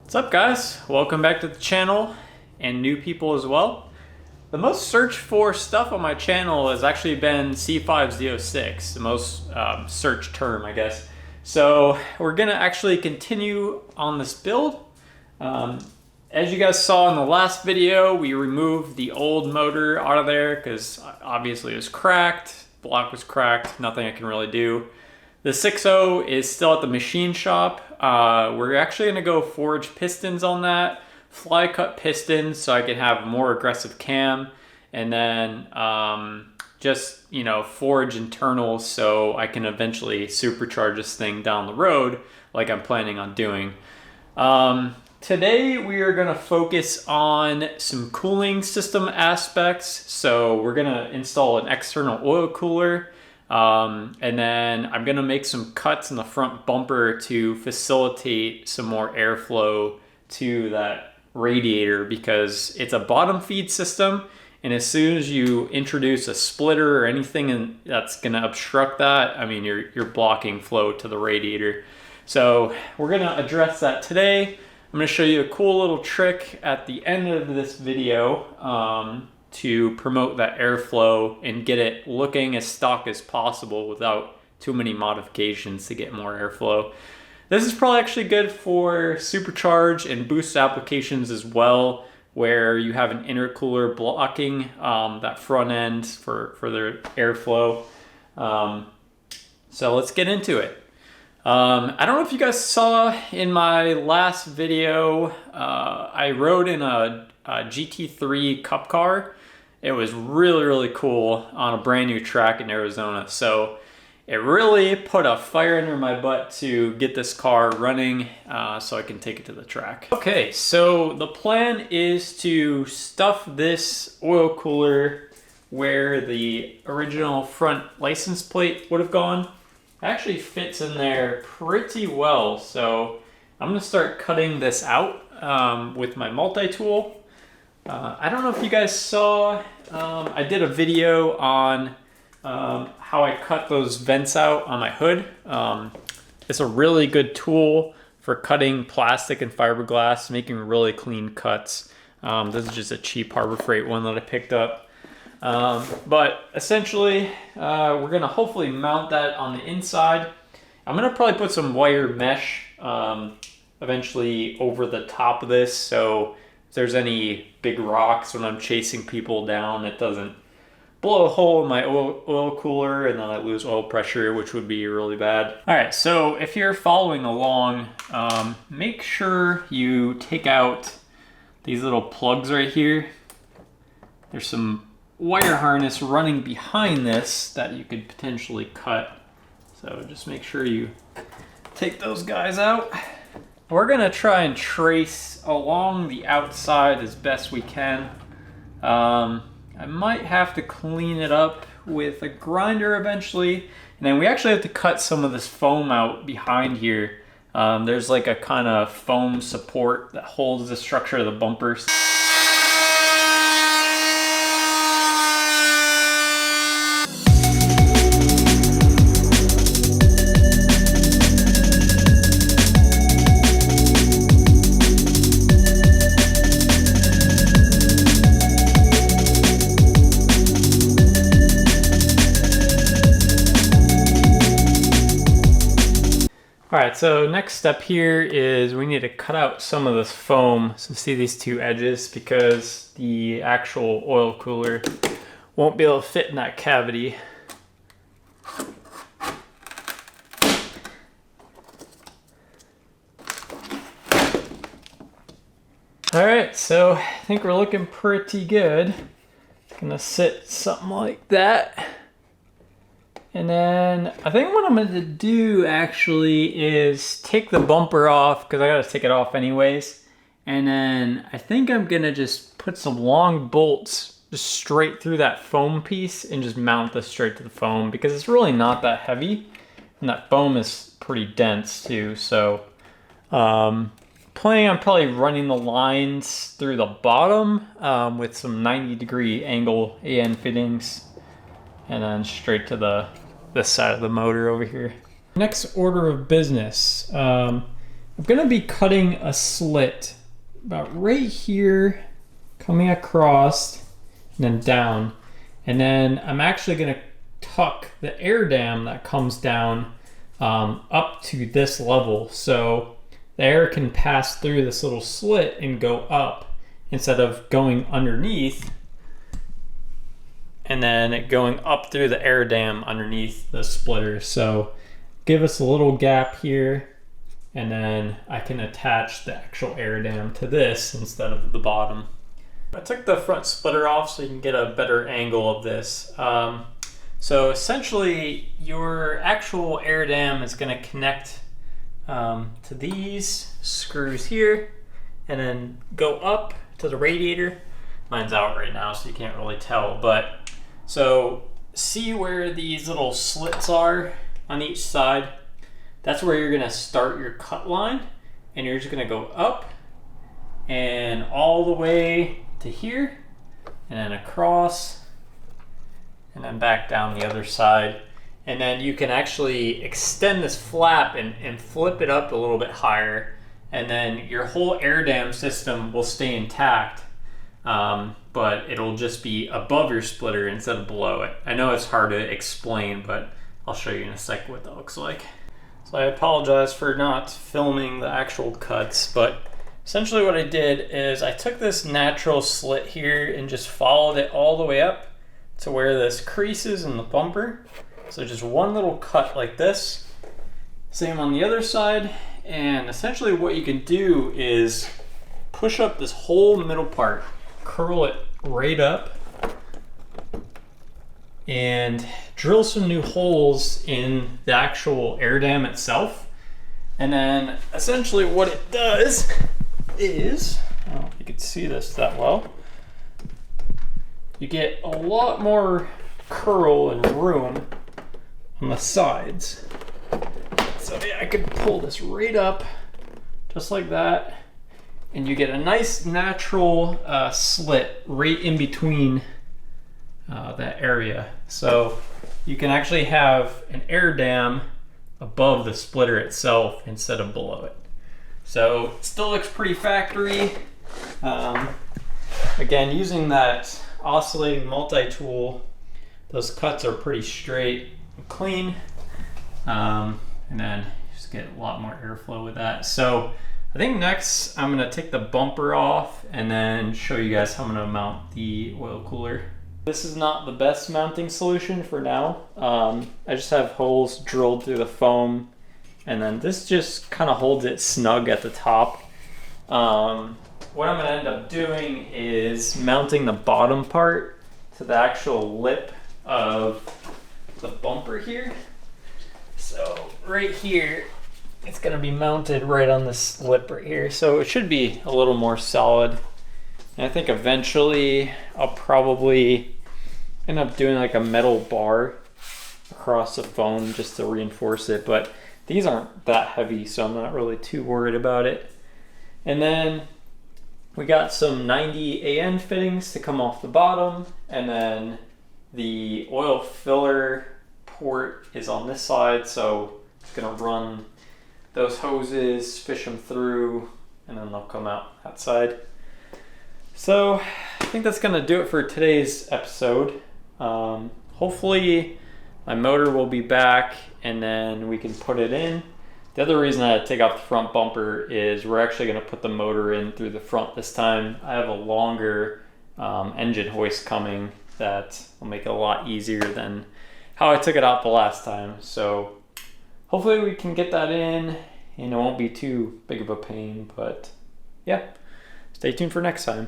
What's up, guys? Welcome back to the channel and new people as well. The most searched for stuff on my channel has actually been C5 Z06, the most searched term, I guess. So we're gonna actually continue on this build. As you guys saw in the last video, we removed the old motor out of there because obviously it was cracked, block was cracked, nothing I can really do. The 6.0 is still at the machine shop. We're actually gonna go forge pistons on that, fly cut pistons so I can have a more aggressive cam, and then just, you know, forge internals so I can eventually supercharge this thing down the road like I'm planning on doing. Today we are gonna focus on some cooling system aspects. So we're gonna install an external oil cooler. And then I'm gonna make some cuts in the front bumper to facilitate some more airflow to that radiator because it's a bottom feed system, and as soon as you introduce a splitter or anything that's gonna obstruct that, I mean you're blocking flow to the radiator. So we're gonna address that today. I'm gonna show you a cool little trick at the end of this video to promote that airflow and get it looking as stock as possible without too many modifications to get more airflow. This is probably actually good for supercharge and boost applications as well, where you have an intercooler blocking that front end for the airflow. So let's get into it. I don't know if you guys saw in my last video, I rode in a GT3 Cup car. It was really cool on a brand new track in Arizona. So it really put a fire under my butt to get this car running so I can take it to the track. Okay, so the plan is to stuff this oil cooler where the original front license plate would have gone. It actually fits in there pretty well. So I'm gonna start cutting this out with my multi-tool. I don't know if you guys saw, I did a video on how I cut those vents out on my hood. It's a really good tool for cutting plastic and fiberglass, making really clean cuts. This is just a cheap Harbor Freight one that I picked up. But essentially, we're gonna hopefully mount that on the inside. I'm gonna probably put some wire mesh eventually over the top of this, so if there's any big rocks when I'm chasing people down, it doesn't blow a hole in my oil cooler and then I lose oil pressure, which would be really bad. All right, so if you're following along, make sure you take out these little plugs right here. There's some wire harness running behind this that you could potentially cut. So just make sure you take those guys out. We're gonna try and trace along the outside as best we can. I might have to clean it up with a grinder eventually. And then we actually have to cut some of this foam out behind here. There's like a kind of foam support that holds the structure of the bumpers. All right, so next step here is we need to cut out some of this foam. So see these two edges, because the actual oil cooler won't be able to fit in that cavity. All right, so I think we're looking pretty good. Gonna sit something like that. And then I think what I'm going to do actually is take the bumper off, because I got to take it off anyways. And then I think I'm going to just put some long bolts just straight through that foam piece and just mount this straight to the foam, because it's really not that heavy. And that foam is pretty dense too. So planning on probably running the lines through the bottom with some 90-degree angle AN fittings. And then straight to this side of the motor over here. Next order of business. I'm gonna be cutting a slit about right here, coming across and then down. And then I'm actually gonna tuck the air dam that comes down up to this level. So the air can pass through this little slit and go up instead of going underneath and then it going up through the air dam underneath the splitter. So give us a little gap here, and then I can attach the actual air dam to this instead of the bottom. I took the front splitter off so you can get a better angle of this. So essentially your actual air dam is going to connect to these screws here and then go up to the radiator. Mine's out right now so you can't really tell, but so see where these little slits are on each side? That's where you're gonna start your cut line, and you're just gonna go up and all the way to here and then across and then back down the other side. And then you can actually extend this flap and flip it up a little bit higher, and then your whole air dam system will stay intact. But it'll just be above your splitter instead of below it. I know it's hard to explain, but I'll show you in a sec what that looks like. So I apologize for not filming the actual cuts, but essentially what I did is I took this natural slit here and just followed it all the way up to where this crease is in the bumper. So just one little cut like this. Same on the other side. And essentially what you can do is push up this whole middle part, curl it right up, and drill some new holes in the actual air dam itself. And then essentially what it does is, I don't know if you can see this that well, you get a lot more curl and room on the sides. So yeah, I could pull this right up just like that, and you get a nice natural slit right in between that area. So you can actually have an air dam above the splitter itself instead of below it. So it still looks pretty factory. Again, using that oscillating multi-tool, those cuts are pretty straight and clean. And then just get a lot more airflow with that. So I think next I'm gonna take the bumper off and then show you guys how I'm gonna mount the oil cooler. This is not the best mounting solution for now. I just have holes drilled through the foam, and then this just kind of holds it snug at the top. What I'm gonna end up doing is mounting the bottom part to the actual lip of the bumper here. So right here, it's gonna be mounted right on this lip right here. So it should be a little more solid. And I think eventually I'll probably end up doing like a metal bar across the foam just to reinforce it. But these aren't that heavy, so I'm not really too worried about it. And then we got some 90 AN fittings to come off the bottom, and then the oil filler port is on this side, so it's gonna run those hoses, fish them through, and then they'll come out that side. So I think that's gonna do it for today's episode. Hopefully my motor will be back and then we can put it in. The other reason I had to take off the front bumper is we're actually gonna put the motor in through the front this time. I have a longer engine hoist coming that will make it a lot easier than how I took it out the last time. So hopefully we can get that in and it won't be too big of a pain, but yeah, stay tuned for next time.